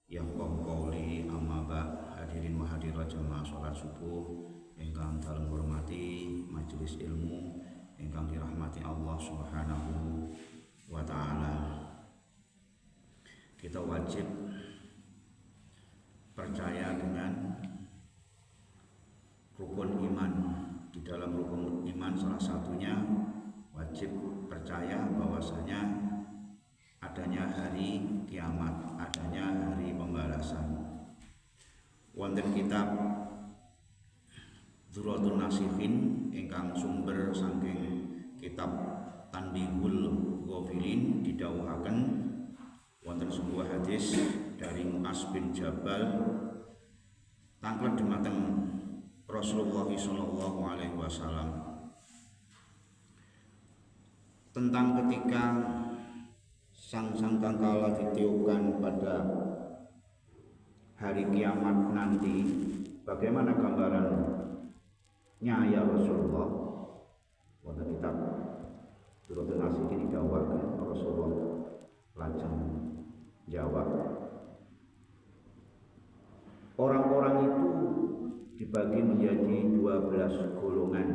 Yaqom qauli amma ba. Hadirin wa hadirat jamaah salat subuh ingkang dalem hormati majelis ilmu ingkang dirahmati Allah Subhanahu wa taala. Kita wajib percaya dengan rukun iman. Di dalam rukun iman salah satunya wajib percaya bahwasanya adanya hari kiamat, adanya hari pembalasan. Wonten kitab Dzurratun Nasihin ingkang sumber saking kitab Tanbihul Ghafilin didhawuhaken wonten sebuah hadis dari Mu'adz bin Jabal tanglet dhumateng Rasulullah sallallahu alaihi wasallam tentang ketika sang kala ditiupkan pada hari kiamat nanti, bagaimana gambarannya ya Rasulullah? Wonten kitab Dzurratun Nasihin didhawuhaken Rasulullah lajeng jawab, orang-orang itu dibagi menjadi 12 golongan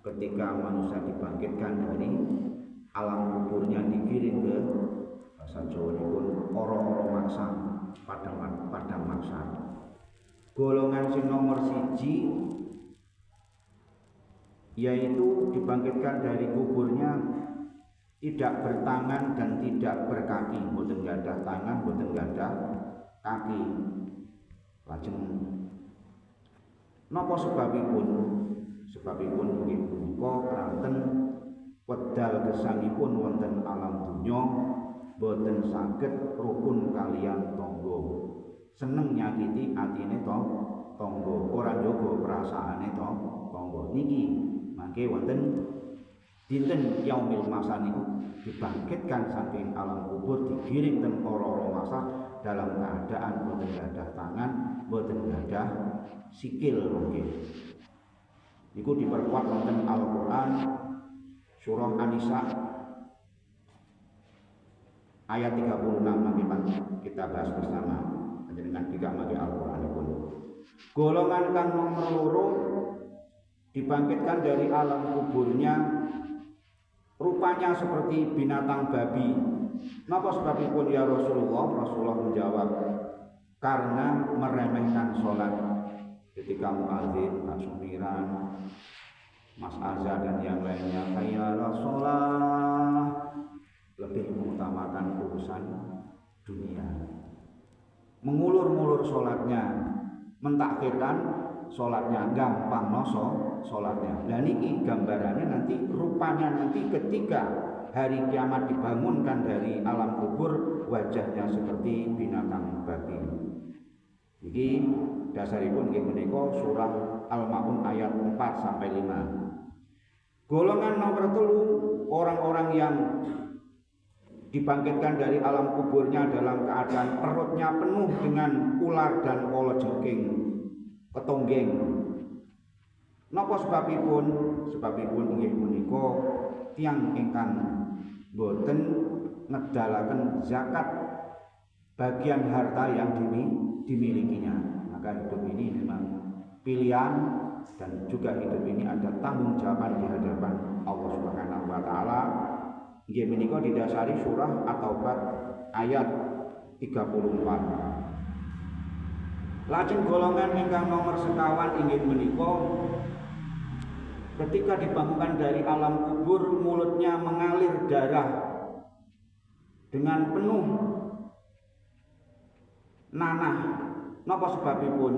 ketika manusia dibangkitkan dari alam kuburnya, digiring ke bahasa Jawa pun ora-ora maksa, padang maksa. Golongan sing nomor 1 yaitu dibangkitkan dari kuburnya tidak bertangan dan tidak berkaki, boten gadah tangan, boten gadah kaki. Lajeng napa sebabipun? Sebabipun inggih punika kanten wedal gesangipun wonten alam dunya boten saged rukun kaliyan tangga. Seneng nyakiti atine tangga, ora njaga perasaane tangga. Niki mangke wonten dinten yaumil mahsyar niku dibangkitkan saking alam kubur, digiring ten ora-ora mahsyar dalam keadaan boten gadah tangan, boten gadah sikil. Nggih niku diperkuat wonten Al-Qur'an surah An-Nisa ayat 36 mangke kita bahas bersama dengan tiga mangke Al-Qur'an pun. Golongan kang nomor 2 dibangkitkan dari alam kuburnya rupanya seperti binatang babi. Napa sebabipun ya Rasulullah? Rasulullah menjawab, karena meremehkan sholat. Ketika muadzin, Pak Sumiran, Mas Azhar dan yang lainnya hayya sholat, lebih mengutamakan urusan dunia, mengulur-ngulur sholatnya, mentakhirkan sholatnya, gampang sholatnya. Dan ini gambarannya nanti, rupanya nanti ketika hari kiamat dibangunkan dari alam kubur, wajahnya seperti binatang babi. Jadi dasaripun nggih menika surah Al-Maun ayat 4 sampai 5. Golongan nomor 3, orang-orang yang dibangkitkan dari alam kuburnya dalam keadaan perutnya penuh dengan ular dan kalajengking, ketonggeng. Napa sebabipun? Sebabipun inggih menika tiyang ingkang boten ngedalaken zakat bagian harta yang dimilikinya. Maka hidup ini memang pilihan dan juga hidup ini ada tanggung jawab di hadapan Allah Subhanahu wa taala. Inggih menika didasari surah At-Taubah ayat 34. Lajeng golongan ingkang nomor 1 inggih menika ketika dibangunkan dari alam kubur, mulutnya mengalir darah dengan penuh nanah. Napa sebabipun?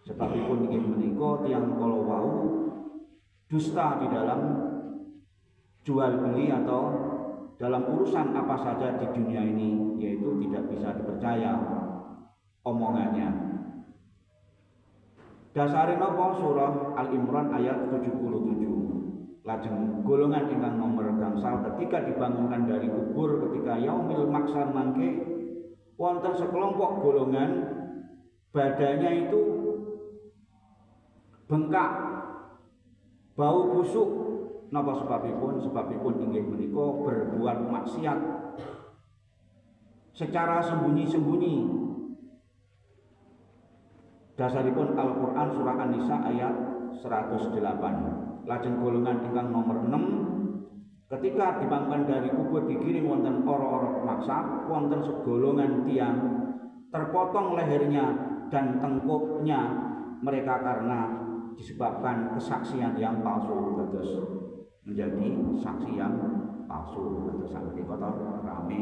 Sebabipun inggih menika tiyang kala wau dusta di dalam jual beli atau dalam urusan apa saja di dunia ini, yaitu tidak bisa dipercaya omongannya. Dasare napa? Surah Al-Imran ayat 77. Lajeng golongan ingkang nomor gangsal ketika dibangunkan dari kubur, ketika yaumil mahsyar mangke wonten sekelompok golongan badannya itu bengkak, bau busuk. Napa sebabipun? Sebabipun inggih menika berbuat maksiat secara sembunyi-sembunyi, Dasaripun Al-Qur'an surah An-Nisa ayat 108. Lajeng golongan ingkang nomor 6, ketika dibangunkan dari kubur digiring wonten ora-ora maksa, wonten segolongan tiang terpotong lehernya dan tengkuknya mereka karena disebabkan kesaksian yang palsu, terus menjadi saksi yang palsu. Terus sakit kotor rame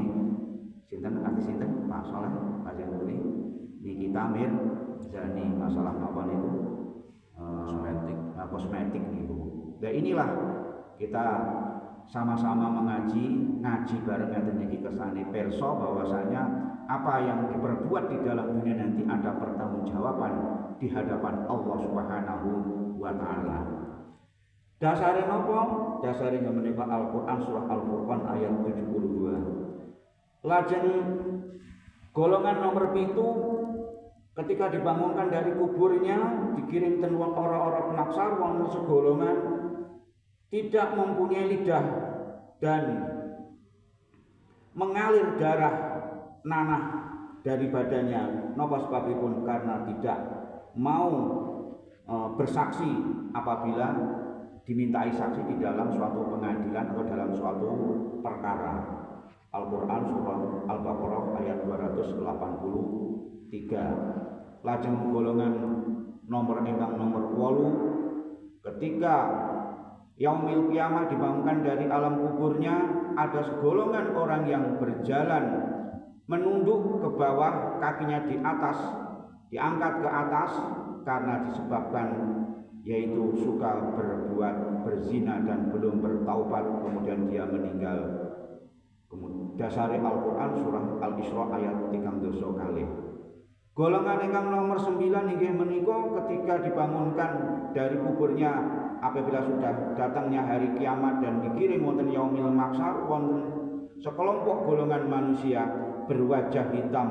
sinten artis sinten Pak Soleh Kajian Buri Nikita Mir jadi masalah apa itu kosmetik itu. Nah inilah kita sama-sama ngaji bareng ngaten iki kesane perso bahwasanya apa yang diperbuat di dalam dunia nanti ada pertanggungjawaban di hadapan Allah Subhanahu wa taala. Dasare napa? Dasare menika Al-Qur'an surah Al-Furqan ayat 72. Lajeng golongan nomor 7 ketika dibangunkan dari kuburnya dikirim ten orang-orang penaksar wong segolongan tidak mempunyai lidah dan mengalir darah nanah dari badannya. Napa sebabipun? Karena tidak mau bersaksi apabila dimintai saksi di dalam suatu pengadilan atau dalam suatu perkara. Al-Qur'an surah Al-Baqarah ayat 283. Lajeng golongan nomor 8 ketika yaumil kiamah dibangunkan dari alam kuburnya, ada segolongan orang yang berjalan menunduk ke bawah, kakinya di atas, diangkat ke atas karena disebabkan yaitu suka berbuat berzina dan belum bertaubat, kemudian dia meninggal. Dasari Al-Qur'an surah Al-Isra ayat 3 kali. Golongan ingkang nomor 9 inggih menika ketika dibangunkan dari kuburnya apabila sudah datangnya hari kiamat dan dikirim wonten yaumil mahsyar, wonten sekelompok golongan manusia berwajah hitam,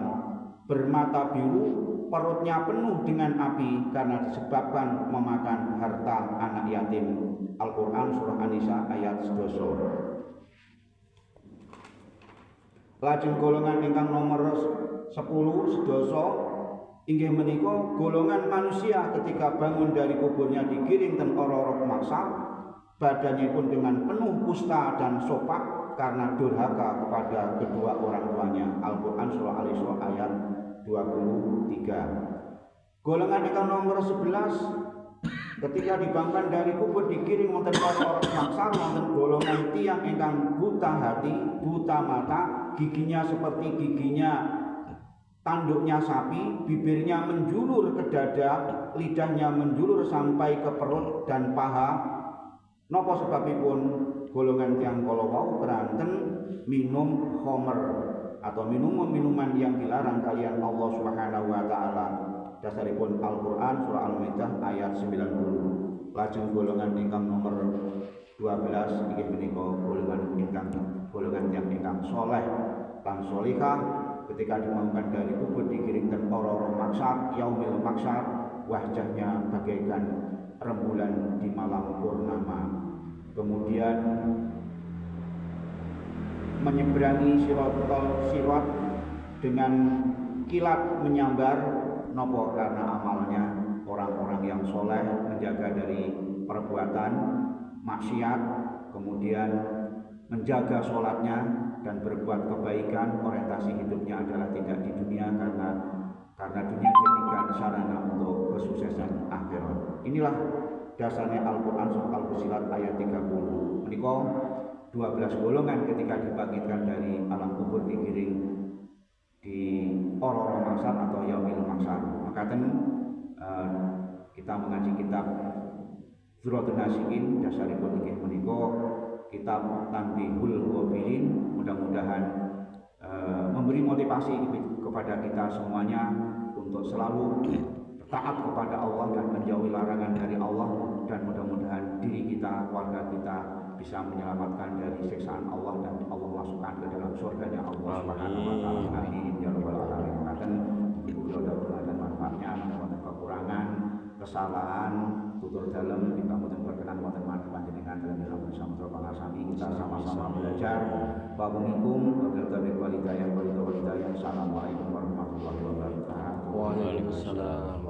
bermata biru, perutnya penuh dengan api karena disebabkan memakan harta anak yatim. Al-Qur'an surah An-Nisa ayat 11. Lajeng golongan ingkang nomor 10 sedoso inggih menika golongan manusia ketika bangun dari kuburnya digiring ten ora-ora maksa, badannya pun dengan penuh kusta dan sopak karena durhaka kepada kedua orang tuanya. Al-Qur'an surah Al-Isra ayat 23. Golongan ingkang nomor 11 ketika dibangunkan dari kubur digiring wonten ora-ora maksa, wonten golongan tiang ingkang buta hati, buta mata, giginya seperti giginya tanduknya sapi, bibirnya menjulur ke dada, lidahnya menjulur sampai ke perut dan paha. Napa sebabipun? Golongan tiang kala wau keranten minum khamr atau minuman yang dilarang kalian Allah Subhanahu wa taala. Dasaripun Al-Qur'an surah Al-Maidah ayat 90. Lajeng golongan ingkang nomor 12 inggih menika golongan yang ingkang saleh lan salihah ketika dibangunkan dari kubur dikiringkan ora-ora maksar yaumil maksar, wajahnya bagaikan rembulan di malam purnama, kemudian menyeberangi sirat dengan kilat menyambar. Nopo karena amalnya orang-orang yang soleh menjaga dari perbuatan maksiat, kemudian menjaga sholatnya dan berbuat kebaikan. Orientasi hidupnya adalah tidak di dunia karena dunia dijadikan sarana untuk kesuksesan akhirat. Inilah dasarnya Al-Qur'an surah Al-Fussilat ayat 30. Menika 12 golongan ketika dibangkitkan dari alam kubur digiring di ora-ora maksar atau yaumil maksar. Makaten kita mengaji kitab Dzurratun Nasikin, dasaripun inggih menika kitab Tanbihul Ghafilin. Mudah-mudahan memberi motivasi kepada kita semuanya untuk selalu taat kepada Allah dan menjauhi larangan dari Allah, dan mudah-mudahan diri kita, keluarga kita bisa menyelamatkan dari siksaan Allah dan Allah masukkan ke dalam surganya Allah Subhanahu wa taala. Amin ya rabbal alamin. Makaten mudah-mudahan manfaatnya, wonten kekurangan, kesalahan, tutur dalem kita mboten berkenan wonten manah panjenengan dalam ilmu samudra pangarsami. Kita sama-sama belajar. Wabillakum wabillahi walidayah walidayah. Assalamualaikum warahmatullahi wabarakatuh. Waalaikumsalam.